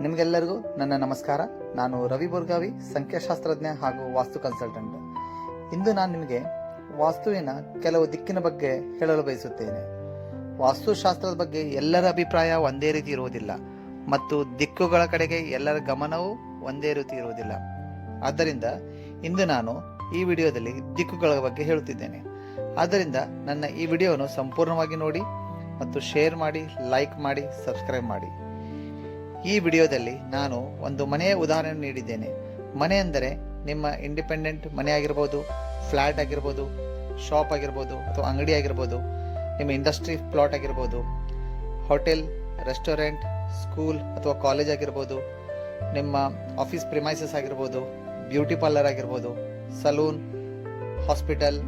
ನಿಮಗೆಲ್ಲರಿಗೂ ನನ್ನ ನಮಸ್ಕಾರ. ನಾನು ರವಿ ಬೋರ್ಗಾವಿ, ಸಂಖ್ಯಾಶಾಸ್ತ್ರಜ್ಞ ಹಾಗೂ ವಾಸ್ತು ಕನ್ಸಲ್ಟೆಂಟ್. ಇಂದು ನಾನು ನಿಮಗೆ ವಾಸ್ತುವಿನ ಕೆಲವು ದಿಕ್ಕಿನ ಬಗ್ಗೆ ಹೇಳಲು ಬಯಸುತ್ತೇನೆ. ವಾಸ್ತುಶಾಸ್ತ್ರದ ಬಗ್ಗೆ ಎಲ್ಲರ ಅಭಿಪ್ರಾಯ ಒಂದೇ ರೀತಿ ಇರುವುದಿಲ್ಲ ಮತ್ತು ದಿಕ್ಕುಗಳ ಕಡೆಗೆ ಎಲ್ಲರ ಗಮನವೂ ಒಂದೇ ರೀತಿ ಇರುವುದಿಲ್ಲ. ಆದ್ದರಿಂದ ಇಂದು ನಾನು ಈ ವಿಡಿಯೋದಲ್ಲಿ ದಿಕ್ಕುಗಳ ಬಗ್ಗೆ ಹೇಳುತ್ತಿದ್ದೇನೆ. ಆದ್ದರಿಂದ ನನ್ನ ಈ ವಿಡಿಯೋವನ್ನು ಸಂಪೂರ್ಣವಾಗಿ ನೋಡಿ ಮತ್ತು ಶೇರ್ ಮಾಡಿ, ಲೈಕ್ ಮಾಡಿ, ಸಬ್ಸ್ಕ್ರೈಬ್ ಮಾಡಿ. ಈ ವಿಡಿಯೋದಲ್ಲಿ ನಾನು ಒಂದು ಮನೆಯ ಉದಾಹರಣೆ ನೀಡಿದ್ದೇನೆ. ಮನೆ ಅಂದರೆ ನಿಮ್ಮ ಇಂಡಿಪೆಂಡೆಂಟ್ ಮನೆ ಆಗಿರ್ಬೋದು, ಫ್ಲ್ಯಾಟ್ ಆಗಿರ್ಬೋದು, ಶಾಪ್ ಆಗಿರ್ಬೋದು ಅಥವಾ ಅಂಗಡಿ ಆಗಿರ್ಬೋದು, ನಿಮ್ಮ ಇಂಡಸ್ಟ್ರಿ ಪ್ಲಾಟ್ ಆಗಿರ್ಬೋದು, ಹೋಟೆಲ್, ರೆಸ್ಟೋರೆಂಟ್, ಸ್ಕೂಲ್ ಅಥವಾ ಕಾಲೇಜ್ ಆಗಿರ್ಬೋದು, ನಿಮ್ಮ ಆಫೀಸ್ ಪ್ರಿಮೈಸಸ್ ಆಗಿರ್ಬೋದು, ಬ್ಯೂಟಿ ಪಾರ್ಲರ್ ಆಗಿರ್ಬೋದು, ಸಲೂನ್, ಹಾಸ್ಪಿಟಲ್,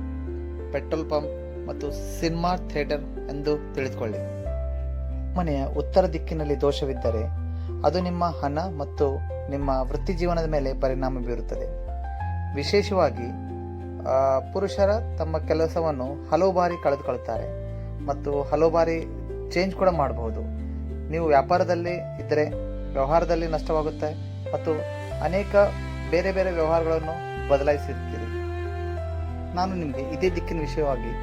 ಪೆಟ್ರೋಲ್ ಪಂಪ್ ಮತ್ತು ಸಿನಿಮಾ ಥಿಯೇಟರ್ ಎಂದು ತಿಳಿದುಕೊಳ್ಳಿ. ಮನೆಯ ಉತ್ತರ ದಿಕ್ಕಿನಲ್ಲಿ ದೋಷವಿದ್ದರೆ ಅದು ನಿಮ್ಮ ಹಣ ಮತ್ತು ನಿಮ್ಮ ವೃತ್ತಿ ಜೀವನದ ಮೇಲೆ ಪರಿಣಾಮ ಬೀರುತ್ತದೆ. ವಿಶೇಷವಾಗಿ ಪುರುಷರ ತಮ್ಮ ಕೆಲಸವನ್ನು ಹಲವು ಬಾರಿ ಕಳೆದುಕೊಳ್ಳುತ್ತಾರೆ ಮತ್ತು ಹಲವು ಬಾರಿ ಚೇಂಜ್ ಕೂಡ ಮಾಡಬಹುದು. ನೀವು ವ್ಯಾಪಾರದಲ್ಲಿ ಇದ್ದರೆ ವ್ಯವಹಾರದಲ್ಲಿ ನಷ್ಟವಾಗುತ್ತೆ ಮತ್ತು ಅನೇಕ ಬೇರೆ ಬೇರೆ ವ್ಯವಹಾರಗಳನ್ನು ಬದಲಾಯಿಸಿರ್ತೀರಿ. ನಾನು ನಿಮಗೆ ಇದೇ ದಿಕ್ಕಿನ ವಿಷಯವಾಗಿ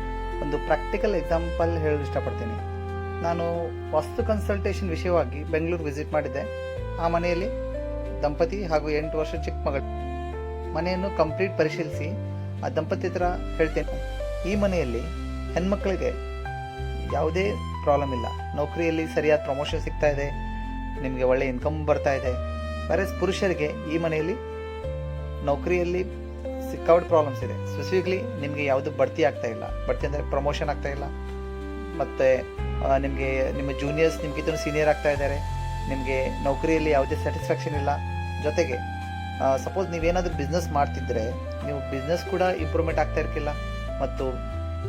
ಒಂದು ಪ್ರಾಕ್ಟಿಕಲ್ ಎಕ್ಸಾಂಪಲ್ ಹೇಳಲು ಇಷ್ಟಪಡ್ತೀನಿ. ನಾನು ವಾಸ್ತು ಕನ್ಸಲ್ಟೇಷನ್ ವಿಷಯವಾಗಿ ಬೆಂಗಳೂರು ವಿಸಿಟ್ ಮಾಡಿದ್ದೆ. ಆ ಮನೆಯಲ್ಲಿ ದಂಪತಿ ಹಾಗೂ 8 ವರ್ಷ ಚಿಕ್ಕ ಮಗಳು. ಮನೆಯನ್ನು ಕಂಪ್ಲೀಟ್ ಪರಿಶೀಲಿಸಿ ಆ ದಂಪತಿ ಹತ್ರ ಹೇಳ್ತೇನೆ, ಈ ಮನೆಯಲ್ಲಿ ಹೆಣ್ಮಕ್ಳಿಗೆ ಯಾವುದೇ ಪ್ರಾಬ್ಲಮ್ ಇಲ್ಲ. ನೌಕರಿಯಲ್ಲಿ ಸರಿಯಾದ ಪ್ರಮೋಷನ್ ಸಿಗ್ತಾ ಇದೆ, ನಿಮಗೆ ಒಳ್ಳೆ ಇನ್ಕಮ್ ಬರ್ತಾ ಇದೆ. ಬೇರೆ ಪುರುಷರಿಗೆ ಈ ಮನೆಯಲ್ಲಿ ನೌಕರಿಯಲ್ಲಿ ಸಿಕ್ಕಾಪಟ್ಟೆ ಪ್ರಾಬ್ಲಮ್ಸ್ ಇದೆ. ಸ್ಪೆಸಿಫಿಕ್ಲಿ ನಿಮಗೆ ಯಾವುದು ಬಡ್ತಿ ಆಗ್ತಾ ಇಲ್ಲ. ಬಡ್ತಿ ಅಂದರೆ ಪ್ರಮೋಷನ್ ಆಗ್ತಾ ಇಲ್ಲ. ಮತ್ತು ನಿಮಗೆ ನಿಮ್ಮ ಜೂನಿಯರ್ಸ್ ನಿಮ್ಗಿಂತ ಸೀನಿಯರ್ ಆಗ್ತಾ ಇದ್ದಾರೆ. ನಿಮಗೆ ನೌಕರಿಯಲ್ಲಿ ಯಾವುದೇ ಸ್ಯಾಟಿಸ್ಫ್ಯಾಕ್ಷನ್ ಇಲ್ಲ. ಜೊತೆಗೆ ಸಪೋಸ್ ನೀವೇನಾದರೂ ಬಿಸ್ನೆಸ್ ಮಾಡ್ತಿದ್ರೆ ನೀವು ಬಿಸ್ನೆಸ್ ಕೂಡ ಇಂಪ್ರೂವ್ಮೆಂಟ್ ಆಗ್ತಾ ಇರಲಿಲ್ಲ. ಮತ್ತು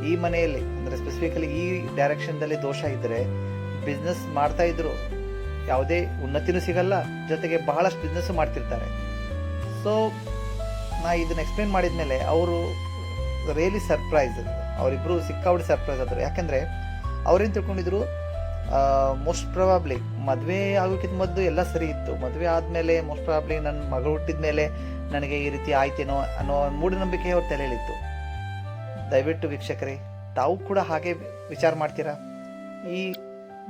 ಈ ಮನೆಯಲ್ಲಿ ಅಂದರೆ ಸ್ಪೆಸಿಫಿಕಲಿ ಈ ಡೈರೆಕ್ಷನ್ದಲ್ಲಿ ದೋಷ ಇದ್ದರೆ ಬಿಸ್ನೆಸ್ ಮಾಡ್ತಾ ಇದ್ರು ಯಾವುದೇ ಉನ್ನತಿನೂ ಸಿಗಲ್ಲ, ಜೊತೆಗೆ ಬಹಳಷ್ಟು ಬಿಸ್ನೆಸ್ಸು ಮಾಡ್ತಿರ್ತಾರೆ. ಸೊ ನಾ ಇದನ್ನು ಎಕ್ಸ್ಪ್ಲೇನ್ ಮಾಡಿದ ಮೇಲೆ ಅವರು ರಿಯಲಿ ಸರ್ಪ್ರೈಸ್, ಅವರಿಬ್ಬರು ಸಿಕ್ಕಾಪಟ್ಟೆ ಸರ್ಪ್ರೈಸ್ ಆದರು. ಯಾಕೆಂದರೆ ಅವ್ರೇನು ತಿಳ್ಕೊಂಡಿದ್ರು, ಮೋಸ್ಟ್ ಪ್ರಾಬಬ್ಲಿ ಮದುವೆ ಆಗೋಕ್ಕಿಂತ ಮೊದಲು ಎಲ್ಲ ಸರಿ ಇತ್ತು, ಮದುವೆ ಆದಮೇಲೆ ಮೋಸ್ಟ್ ಪ್ರಾಬಬ್ಲಿ ನನ್ನ ಮಗಳು ಹುಟ್ಟಿದ ಮೇಲೆ ನನಗೆ ಈ ರೀತಿ ಆಯ್ತೇನೋ ಅನ್ನೋ ಮೂಢನಂಬಿಕೆ ಅವ್ರ ತಲೆಯಲ್ಲಿತ್ತು. ದಯವಿಟ್ಟು ವೀಕ್ಷಕರೇ, ತಾವು ಕೂಡ ಹಾಗೆ ವಿಚಾರ ಮಾಡ್ತೀರಾ? ಈ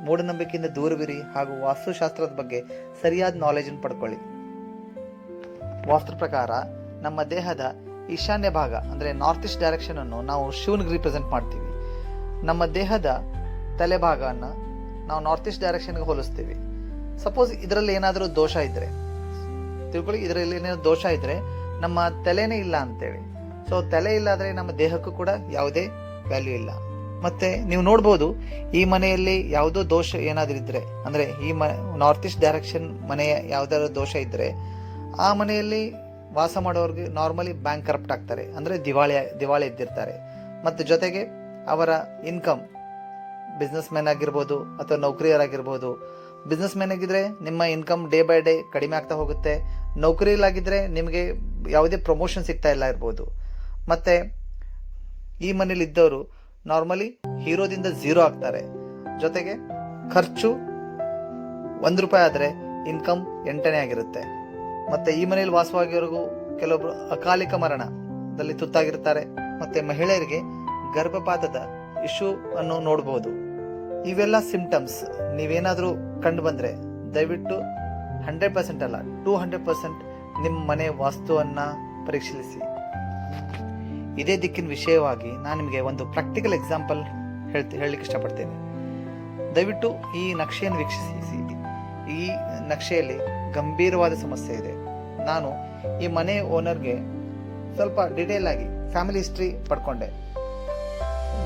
ಮೂಢನಂಬಿಕೆಯಿಂದ ದೂರವಿರಿ ಹಾಗೂ ವಾಸ್ತುಶಾಸ್ತ್ರದ ಬಗ್ಗೆ ಸರಿಯಾದ ನಾಲೆಜನ್ನು ಪಡ್ಕೊಳ್ಳಿ. ವಾಸ್ತು ಪ್ರಕಾರ ನಮ್ಮ ದೇಹದ ಈಶಾನ್ಯ ಭಾಗ ಅಂದರೆ ನಾರ್ತ್ ಈಸ್ಟ್ ಡೈರೆಕ್ಷನನ್ನು ನಾವು ಶಿವನಿಗೆ ರಿಪ್ರೆಸೆಂಟ್ ಮಾಡ್ತೀವಿ. ನಮ್ಮ ದೇಹದ ತಲೆಭಾಗವನ್ನು ನಾವು ನಾರ್ತ್ ಈಸ್ಟ್ ಡೈರೆಕ್ಷನ್ಗೆ ಹೋಲಿಸ್ತೀವಿ. ಸಪೋಸ್ ಇದರಲ್ಲಿ ಏನಾದರೂ ದೋಷ ಇದ್ದರೆ ತಿಳ್ಕೊಳ್ಳಿ, ಇದರಲ್ಲಿ ಏನಾದರೂ ದೋಷ ಇದ್ದರೆ ನಮ್ಮ ತಲೆನೇ ಇಲ್ಲ ಅಂತೇಳಿ. ಸೊ ತಲೆ ಇಲ್ಲ ಆದರೆ ನಮ್ಮ ದೇಹಕ್ಕೂ ಕೂಡ ಯಾವುದೇ ವ್ಯಾಲ್ಯೂ ಇಲ್ಲ. ಮತ್ತು ನೀವು ನೋಡ್ಬೋದು, ಈ ಮನೆಯಲ್ಲಿ ಯಾವುದೋ ದೋಷ ಏನಾದರೂ ಇದ್ದರೆ ಅಂದರೆ ಈ ನಾರ್ತ್ ಈಸ್ಟ್ ಡೈರೆಕ್ಷನ್ ಮನೆಯ ಯಾವುದಾದ್ರು ದೋಷ ಇದ್ದರೆ ಆ ಮನೆಯಲ್ಲಿ ವಾಸ ಮಾಡೋರಿಗೆ ನಾರ್ಮಲಿ ಬ್ಯಾಂಕ್ ಕರಪ್ಟ್ ಆಗ್ತಾರೆ, ಅಂದರೆ ದಿವಾಳಿ ಎದ್ದಿರ್ತಾರೆ. ಮತ್ತು ಜೊತೆಗೆ ಅವರ ಇನ್ಕಮ್, ಬಿಸ್ನೆಸ್ ಮ್ಯಾನ್ ಆಗಿರ್ಬೋದು ಅಥವಾ ನೌಕರಿಯರಾಗಿರ್ಬೋದು. ಬಿಸ್ನೆಸ್ ಮ್ಯಾನ್ ಆಗಿದ್ದರೆ ನಿಮ್ಮ ಇನ್ಕಮ್ ಡೇ ಬೈ ಡೇ ಕಡಿಮೆ ಆಗ್ತಾ ಹೋಗುತ್ತೆ. ನೌಕರಿಯಲ್ಲಾಗಿದ್ದರೆ ನಿಮಗೆ ಯಾವುದೇ ಪ್ರಮೋಷನ್ ಸಿಗ್ತಾ ಇಲ್ಲ ಇರ್ಬೋದು. ಮತ್ತು ಈ ಮನೇಲಿ ಇದ್ದವರು ನಾರ್ಮಲಿ ಹೀರೋದಿಂದ 0 ಆಗ್ತಾರೆ. ಜೊತೆಗೆ ಖರ್ಚು 1 ರೂಪಾಯಿ ಆದರೆ ಇನ್ಕಮ್ 8ನೇ ಆಗಿರುತ್ತೆ. ಮತ್ತು ಈ ಮನೆಯಲ್ಲಿ ವಾಸವಾಗಿರೋರಿಗೂ ಕೆಲವೊಬ್ರು ಅಕಾಲಿಕ ಮರಣದಲ್ಲಿ ತುತ್ತಾಗಿರ್ತಾರೆ. ಮತ್ತು ಮಹಿಳೆಯರಿಗೆ ಗರ್ಭಪಾತದ ಇಶ್ಯೂ ಅನ್ನು ನೋಡಬಹುದು. ಇವೆಲ್ಲ ಸಿಂಪ್ಟಮ್ಸ್ ನೀವೇನಾದರೂ ಕಂಡು ಬಂದರೆ ದಯವಿಟ್ಟು 100% ಅಲ್ಲ 200% ನಿಮ್ಮ ಮನೆ ವಾಸ್ತುವನ್ನು ಪರಿಶೀಲಿಸಿ. ಇದೇ ದಿಕ್ಕಿನ ವಿಷಯವಾಗಿ ನಾನು ನಿಮಗೆ ಒಂದು ಪ್ರಾಕ್ಟಿಕಲ್ ಎಕ್ಸಾಂಪಲ್ ಹೇಳಲಿಕ್ಕೆ ಇಷ್ಟಪಡ್ತೇನೆ. ದಯವಿಟ್ಟು ಈ ನಕ್ಷೆಯನ್ನು ವೀಕ್ಷಿಸಿ. ಈ ನಕ್ಷೆಯಲ್ಲಿ ಗಂಭೀರವಾದ ಸಮಸ್ಯೆ ಇದೆ. ನಾನು ಈ ಮನೆ ಓನರ್ಗೆ ಸ್ವಲ್ಪ ಡಿಟೇಲ್ ಆಗಿ ಫ್ಯಾಮಿಲಿ ಹಿಸ್ಟ್ರಿ ಪಡ್ಕೊಂಡೆ.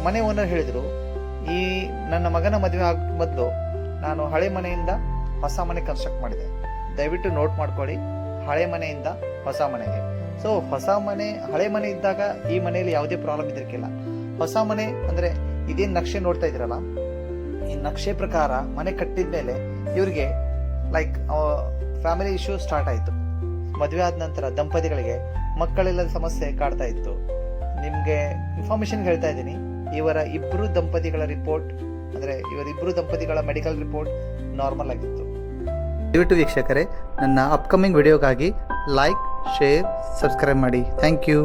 ಮನೆ ಓನರ್ ಹೇಳಿದರು, ಈ ನನ್ನ ಮಗನ ಮದುವೆ ಆಗ ಮೊದಲು ನಾನು ಹಳೆ ಮನೆಯಿಂದ ಹೊಸ ಮನೆ ಕನ್ಸ್ಟ್ರಕ್ಟ್ ಮಾಡಿದೆ. ದಯವಿಟ್ಟು ನೋಟ್ ಮಾಡ್ಕೊಳ್ಳಿ, ಹಳೆ ಮನೆಯಿಂದ ಹೊಸ ಮನೆಗೆ. ಸೊ ಹಳೆ ಮನೆ ಇದ್ದಾಗ ಈ ಮನೆಯಲ್ಲಿ ಯಾವುದೇ ಪ್ರಾಬ್ಲಮ್ ಇದ್ದಿರಲಿಲ್ಲ. ಹೊಸ ಮನೆ ಅಂದರೆ ಇದೇನು ನಕ್ಷೆ ನೋಡ್ತಾ ಇದ್ರಲ್ಲ, ಈ ನಕ್ಷೆ ಪ್ರಕಾರ ಮನೆ ಕಟ್ಟಿದ ಮೇಲೆ ಇವರಿಗೆ ಲೈಕ್ ಫ್ಯಾಮಿಲಿ ಇಶ್ಯೂ ಸ್ಟಾರ್ಟ್ ಆಯಿತು. ಮದುವೆ ಆದ ನಂತರ ದಂಪತಿಗಳಿಗೆ ಮಕ್ಕಳಿಲ್ಲದ ಸಮಸ್ಯೆ ಕಾಡ್ತಾ ಇತ್ತು. ನಿಮಗೆ ಇನ್ಫಾರ್ಮೇಶನ್ ಹೇಳ್ತಾ ಇದ್ದೀನಿ, ಇವರ ಇಬ್ಬರು ದಂಪತಿಗಳ ರಿಪೋರ್ಟ್ ಅಂದರೆ ಇವರಿಬ್ಬರು ದಂಪತಿಗಳ ಮೆಡಿಕಲ್ ರಿಪೋರ್ಟ್ ನಾರ್ಮಲ್ ಆಗಿತ್ತು. ದಯವಿಟ್ಟು ವೀಕ್ಷಕರೇ ನನ್ನ ಅಪ್ಕಮಿಂಗ್ ವಿಡಿಯೋಗಾಗಿ ಲೈಕ್, ಶೇರ್, ಸಬ್ಸ್ಕ್ರೈಬ್ ಮಾಡಿ. Thank you.